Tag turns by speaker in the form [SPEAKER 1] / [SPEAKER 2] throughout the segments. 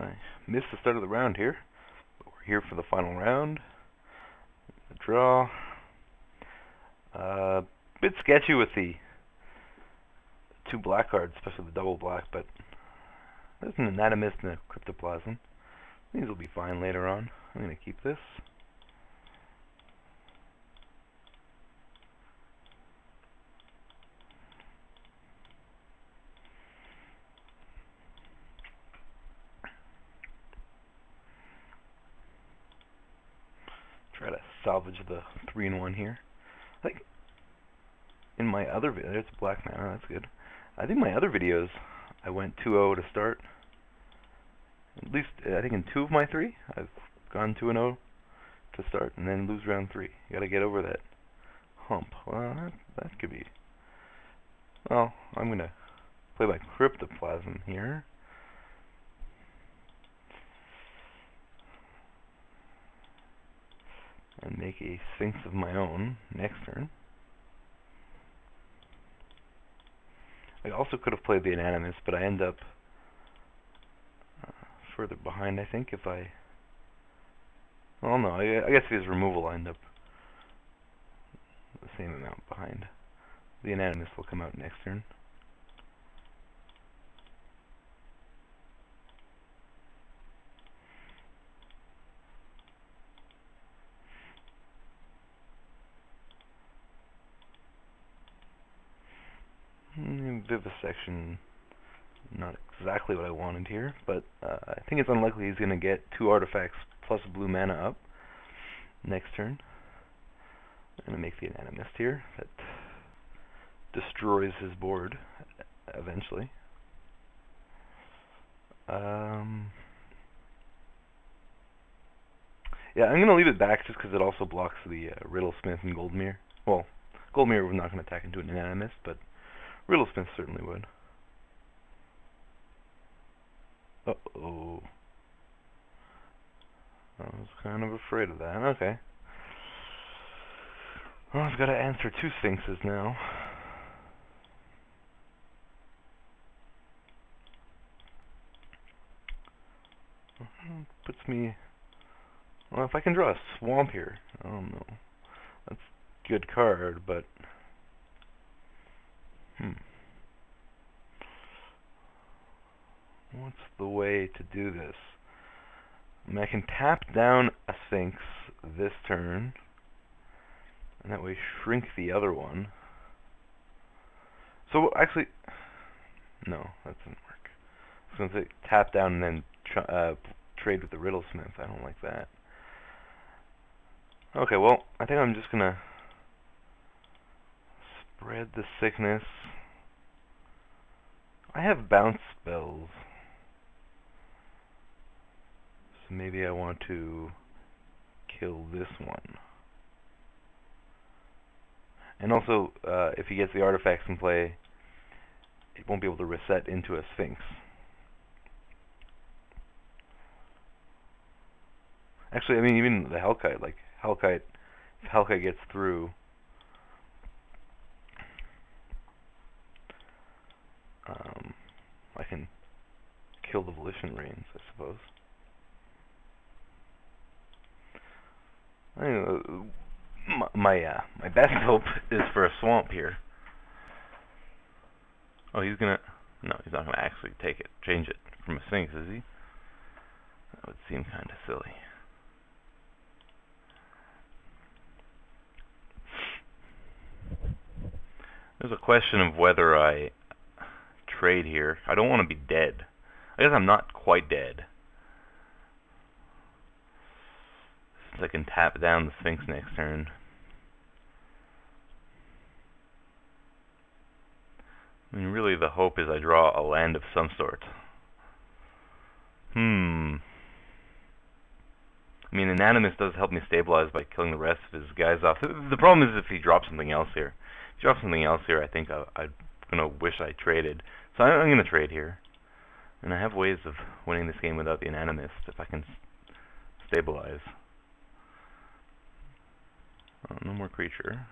[SPEAKER 1] I missed the start of the round here, but we're here for the final round. The draw. Bit sketchy with the two black cards, especially the double black, but there's an anatomist and a cryptoplasm. These will be fine later on. I'm going to keep this. Try to salvage the 3-in-1 here. Like in my other video, there's black mana, that's good. I think my other videos, I went 2-0 to start. At least, I think in 2 of my 3, I've gone 2-0 to start, and then lose round 3. You gotta get over that hump. Well, that could be... Well, I'm gonna play my cryptoplasm here. And make a Sphinx of my own next turn. I also could have played the Anonymous, but I end up further behind, I think, if I... Well, no, I guess if his removal, I end up the same amount behind. The Anonymous will come out next turn. Vivisection, not exactly what I wanted here, but I think it's unlikely he's going to get 2 artifacts plus blue mana up next turn. I'm going to make the Anonymist here. That destroys his board eventually. Yeah, I'm going to leave it back just because it also blocks the Riddlesmith and Goldmere. Well, Goldmere we're not going to attack into an Anonymous, but Riddlesmith certainly would. Uh-oh. I was kind of afraid of that. Okay. Well, I've got to answer 2 Sphinxes now. Puts me... Well, if I can draw a swamp here, I don't know. That's a good card, but... What's the way to do this? I mean, I can tap down a Sphinx this turn, and that way shrink the other one. So, actually... No, that doesn't work. I was going to say tap down and then trade with the Riddlesmith. I don't like that. Okay, well, I think I'm just going to spread the sickness. I have bounce spells. So maybe I want to kill this one. And also, if he gets the artifacts in play, it won't be able to reset into a Sphinx. Actually, I mean, even the Hellkite, like, if Hellkite gets through, I can kill the Volition Reins, I suppose. My best hope is for a swamp here. Oh, he's gonna... No, he's not gonna actually change it from a Sphinx, is he? That would seem kind of silly. There's a question of whether I trade here. I don't want to be dead. I guess I'm not quite dead. Since I can tap down the Sphinx next turn. I mean, really the hope is I draw a land of some sort. I mean, Anonymous does help me stabilize by killing the rest of his guys off. The problem is if he drops something else here. If he drops something else here, I think I'm going to wish I traded. So I'm going to trade here. And I have ways of winning this game without the Anonymous if I can stabilize. Oh, no more creature.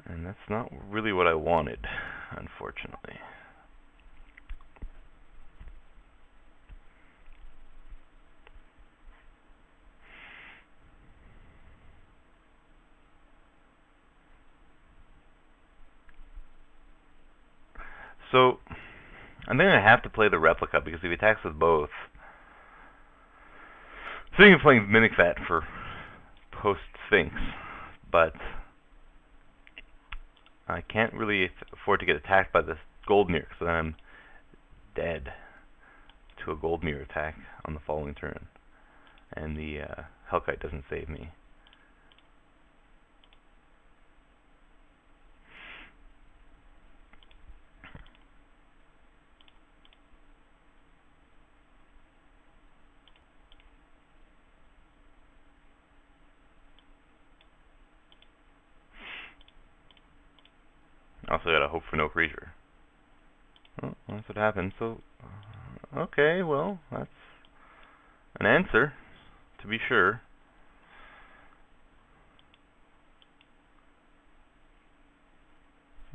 [SPEAKER 1] And that's not really what I wanted, unfortunately. So, I think I have to play the replica, because if he attacks with both... Thinking of playing Mimic Vat for post-Sphinx, but I can't really afford to get attacked by the Gold Mirror, so then I'm dead to a Gold Mirror attack on the following turn. And the Hellkite doesn't save me. Also gotta hope for no creature. Oh, that's what happened. So, okay, well, that's an answer, to be sure.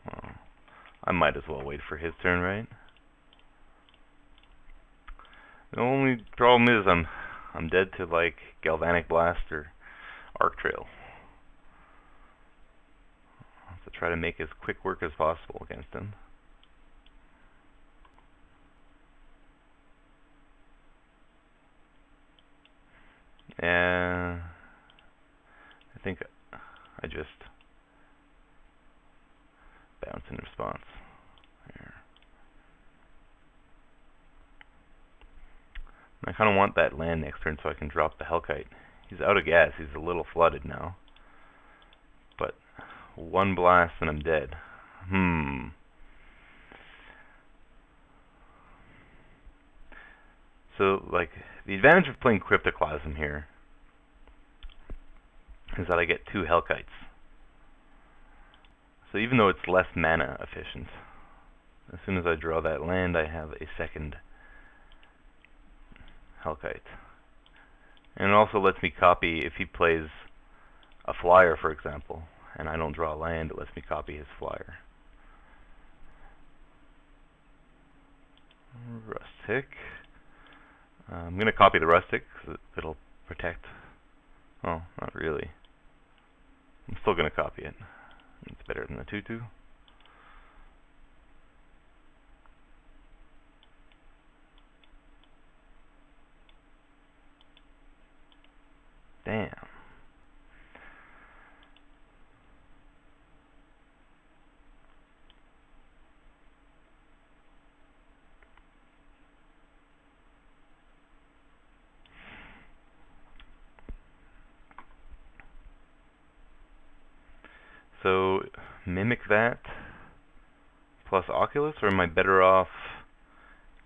[SPEAKER 1] Well, I might as well wait for his turn, right? The only problem is I'm dead to like Galvanic Blast or Arc Trail. So try to make as quick work as possible against him. Yeah, I think I just bounce in response. There. I kind of want that land next turn so I can drop the Hellkite. He's out of gas. He's a little flooded now. But one blast and I'm dead. So, like, the advantage of playing Cryptoclasm here is that I get 2 Hellkites. So even though it's less mana efficient, as soon as I draw that land, I have a second Hellkite. And it also lets me copy, if he plays a flyer, for example, and I don't draw a land, it lets me copy his flyer. Rustic. I'm going to copy the Rustic, because it'll protect... Oh, not really. I'm still going to copy it. It's better than the 2/2. Damn. So, Mimic that plus Oculus, or am I better off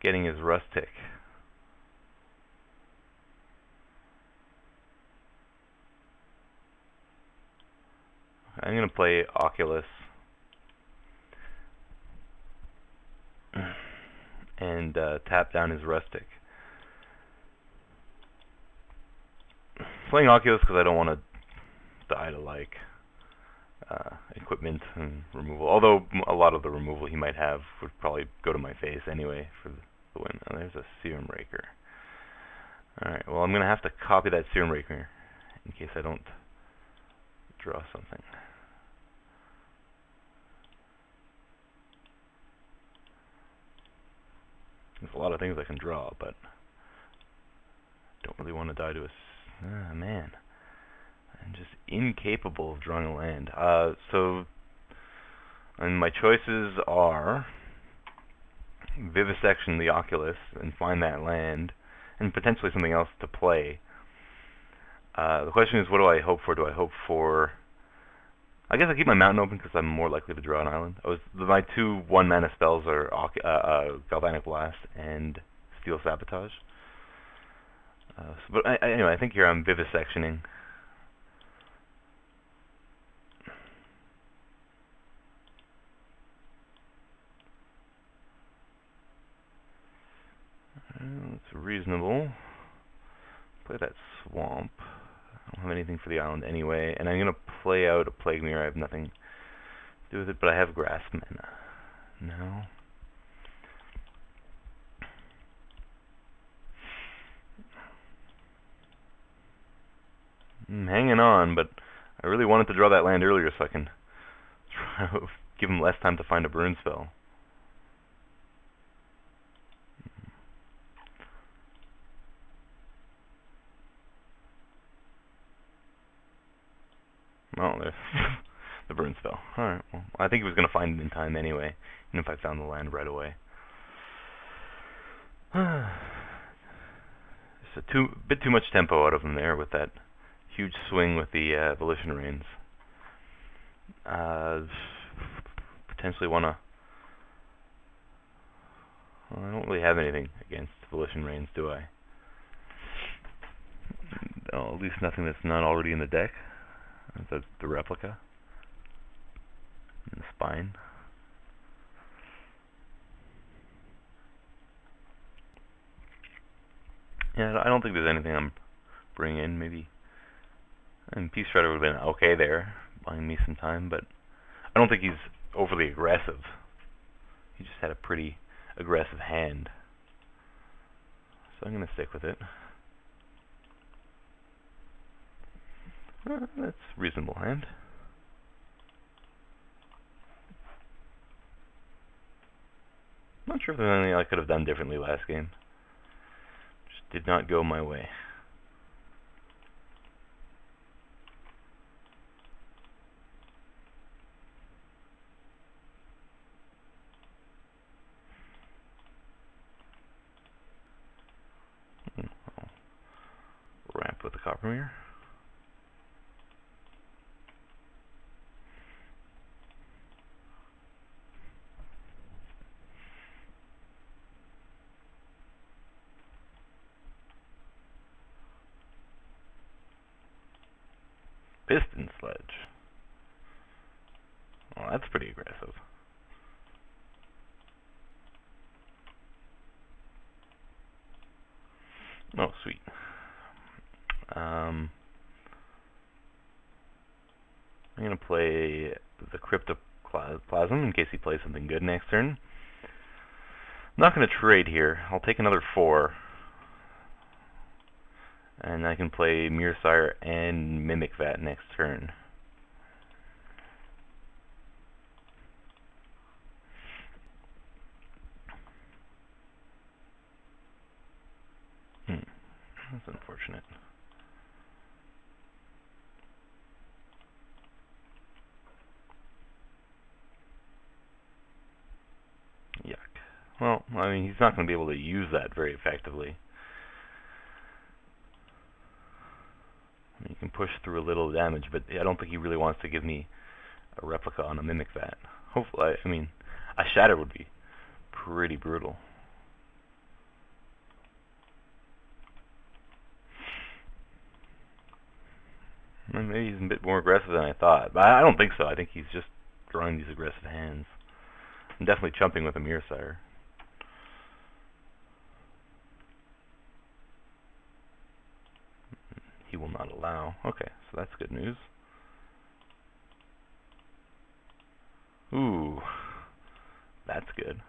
[SPEAKER 1] getting his Rustic? I'm going to play Oculus and tap down his Rustic. Playing Oculus because I don't want to die to like equipment and removal. Although a lot of the removal he might have would probably go to my face anyway for the win. Oh, there's a Serum Raker. Alright, well I'm going to have to copy that Serum Raker in case I don't draw something. There's a lot of things I can draw, but don't really want to die to a... Ah, man. I'm just incapable of drawing a land. And my choices are Vivisection the Oculus and find that land, and potentially something else to play. The question is, what do I hope for? Do I hope for... I guess I keep my mountain open because I'm more likely to draw an island. My 2 1-mana spells are Galvanic Blast and Steel Sabotage. But anyway, I think here I'm Vivisectioning. It's reasonable. Play that Swamp. I don't have anything for the island anyway, and I'm going to play out a Plague Mirror. I have nothing do with it, but I have grass mana. No. I'm hanging on, but I really wanted to draw that land earlier so I can give him less time to find a burn spell. Oh, there's the burn spell. Alright, well, I think he was going to find it in time anyway, even if I found the land right away. Just a bit too much tempo out of him there with that huge swing with the Volition Reins. Potentially want to... Well, I don't really have anything against Volition Reins, do I? No, at least nothing that's not already in the deck. That's the replica. And the spine. Yeah, I don't think there's anything I'm bringing in. Maybe... And Peace Shredder would have been okay there, buying me some time, but I don't think he's overly aggressive. He just had a pretty aggressive hand. So I'm going to stick with it. That's a reasonable hand. Not sure if there's anything I could have done differently last game. Just did not go my way. I'll ramp with the Copper Mirror. Piston Sledge. Well, that's pretty aggressive. Oh, sweet. I'm going to play the Cryptoplasm in case he plays something good next turn. I'm not going to trade here. I'll take another 4. And I can play Mirror and Mimic Vat next turn. That's unfortunate. Yuck. Well, I mean, he's not going to be able to use that very effectively. You can push through a little damage, but I don't think he really wants to give me a replica on a Mimic Vat. Hopefully, I mean, a Shatter would be pretty brutal. Maybe he's a bit more aggressive than I thought, but I don't think so. I think he's just drawing these aggressive hands. I'm definitely chumping with a Mirror Sire. He will not allow. Okay, so that's good news. Ooh, that's good.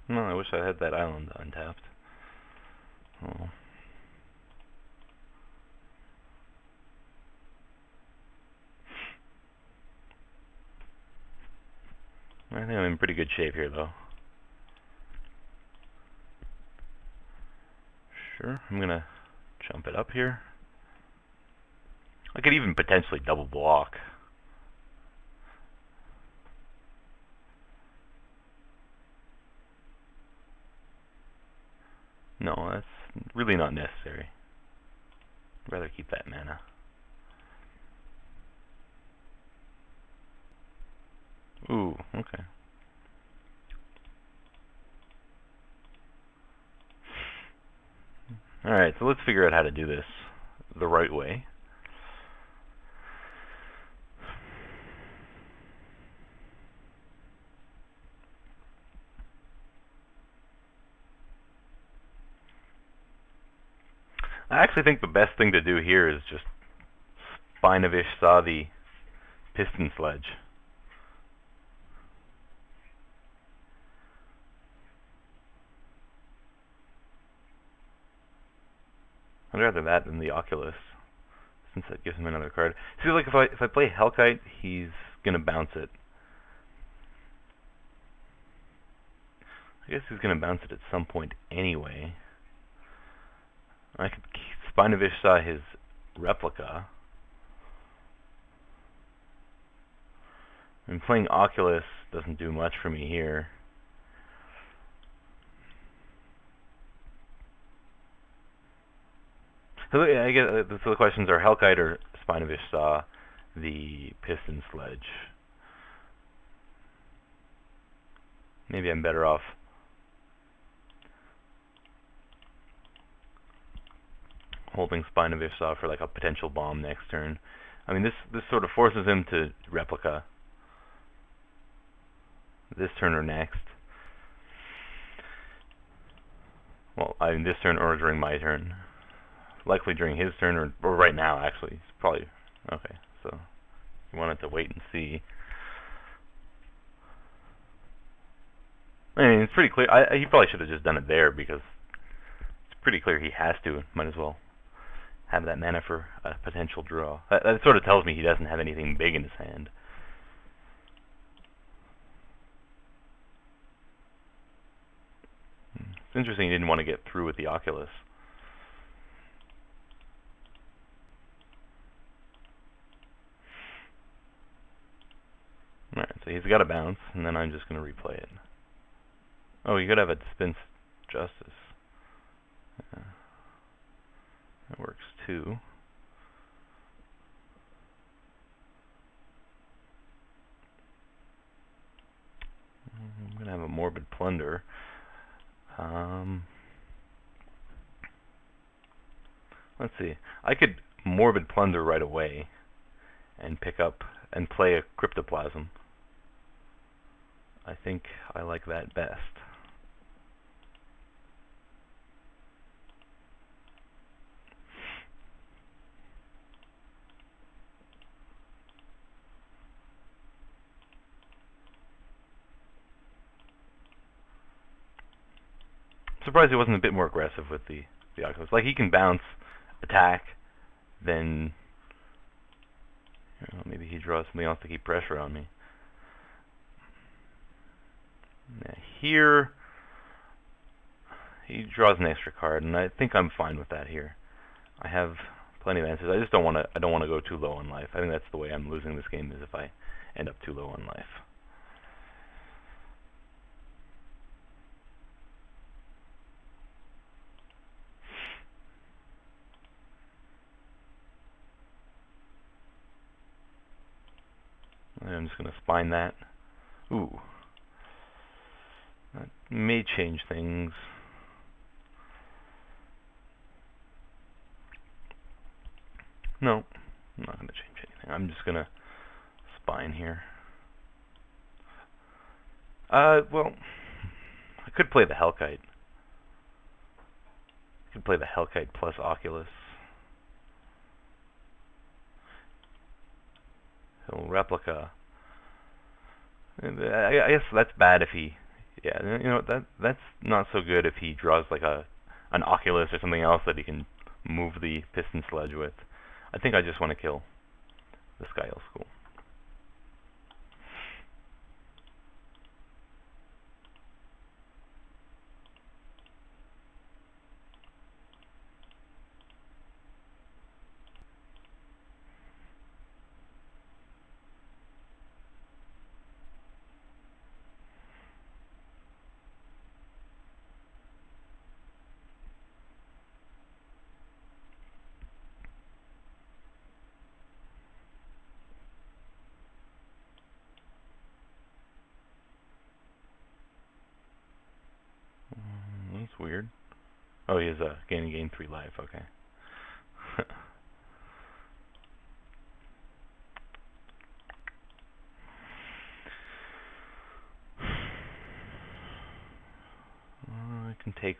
[SPEAKER 1] No, I wish I had that island untapped. Oh. I think I'm in pretty good shape here, though. Sure, I'm gonna jump it up here. I could even potentially double block. No, that's really not necessary. I'd rather keep that mana. Ooh, okay. Alright, so let's figure out how to do this the right way. I actually think the best thing to do here is just Spinovish saw the piston sledge. I'd rather that than the Oculus, since that gives him another card. See, like if I play Hellkite, he's gonna bounce it. I guess he's gonna bounce it at some point anyway. I could Spinovish saw his replica. And playing Oculus doesn't do much for me here. So I guess the questions are Hellkite or Spinovish saw the piston sledge. Maybe I'm better off holding Spinovish saw for like a potential bomb next turn. I mean, this sort of forces him to replica this turn or next. Well, I mean this turn or during my turn. Likely during his turn or right now, actually. It's probably okay. So you wanted to wait and see. I mean, it's pretty clear. He probably should have just done it there because it's pretty clear he has to. Might as well have that mana for a potential draw. That sort of tells me he doesn't have anything big in his hand. It's interesting he didn't want to get through with the Oculus. Alright, so he's got a bounce, and then I'm just going to replay it. Oh, you could have a dispense justice. Yeah. That works too. I'm going to have a morbid plunder. Let's see. I could morbid plunder right away and pick up and play a cryptoplasm. I think I like that best. I'm surprised he wasn't a bit more aggressive with the Oculus. Like, he can bounce, attack, then maybe he draws something else to keep pressure on me. Now here, he draws an extra card, and I think I'm fine with that here. I have plenty of answers. I just don't want to. I don't want to go too low on life. I think that's the way I'm losing this game, is if I end up too low on life. I'm just going to spine that. Ooh. That may change things. No, I'm not going to change anything. I'm just going to spine here. Well, I could play the Hellkite. I could play the Hellkite plus Oculus. He'll replica. I guess that's bad if he, yeah, you know, that's not so good if he draws like an Oculus or something else that he can move the piston sledge with. I think I just want to kill the Sky Elf School. That's weird. Oh, he has gain 3 life. Okay. I can take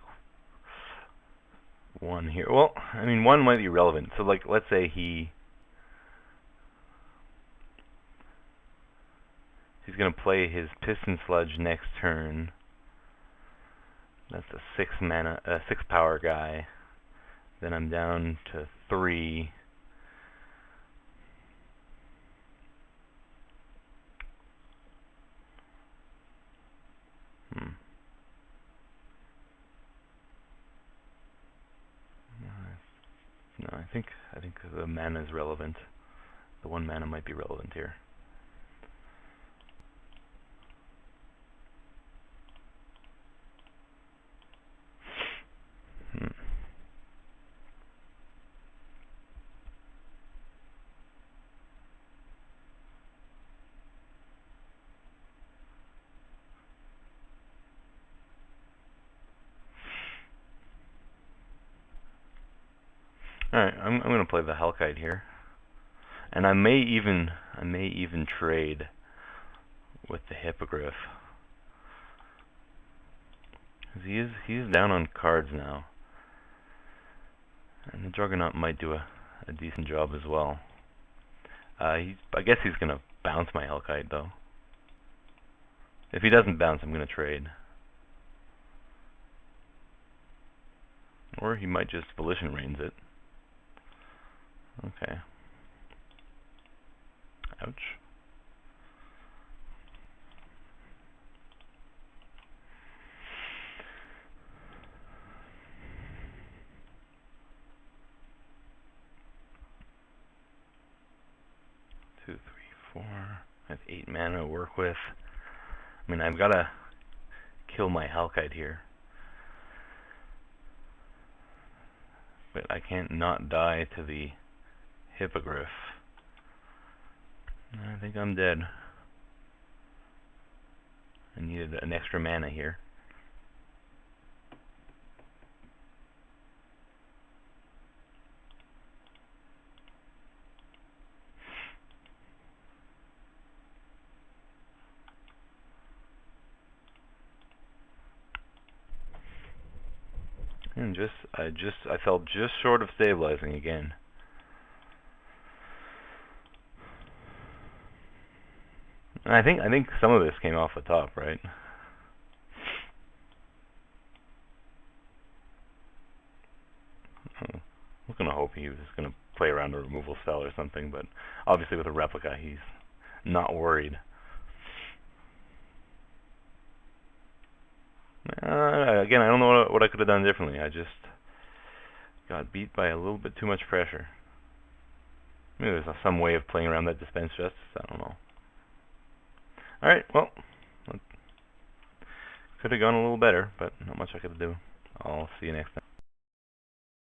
[SPEAKER 1] 1 here. Well, I mean, 1 might be relevant. So, like, let's say he's going to play his Piston Sludge next turn. That's a 6 power guy. Then I'm down to 3. No, I think the mana is relevant. The 1 mana might be relevant here. Alright, I'm going to play the Hellkite here. And I may even trade with the Hippogriff. He is down on cards now. And the Juggernaut might do a decent job as well. I guess he's going to bounce my Hellkite, though. If he doesn't bounce, I'm going to trade. Or he might just Volition Reins it. Okay. Ouch. Two, 3, 4. I have 8 mana to work with. I mean, I've got to kill my Hellkite here. But I can't not die to the Hippogriff. I think I'm dead. I needed an extra mana here. And I fell just short of stabilizing again. And I think some of this came off the top, right? I was gonna hope he was gonna play around a removal spell or something, but obviously with a replica, he's not worried. Again, I don't know what I could have done differently. I just got beat by a little bit too much pressure. Maybe there's some way of playing around that dispense justice. I don't know. Alright, well, could have gone a little better, but not much I could do. I'll see you next time.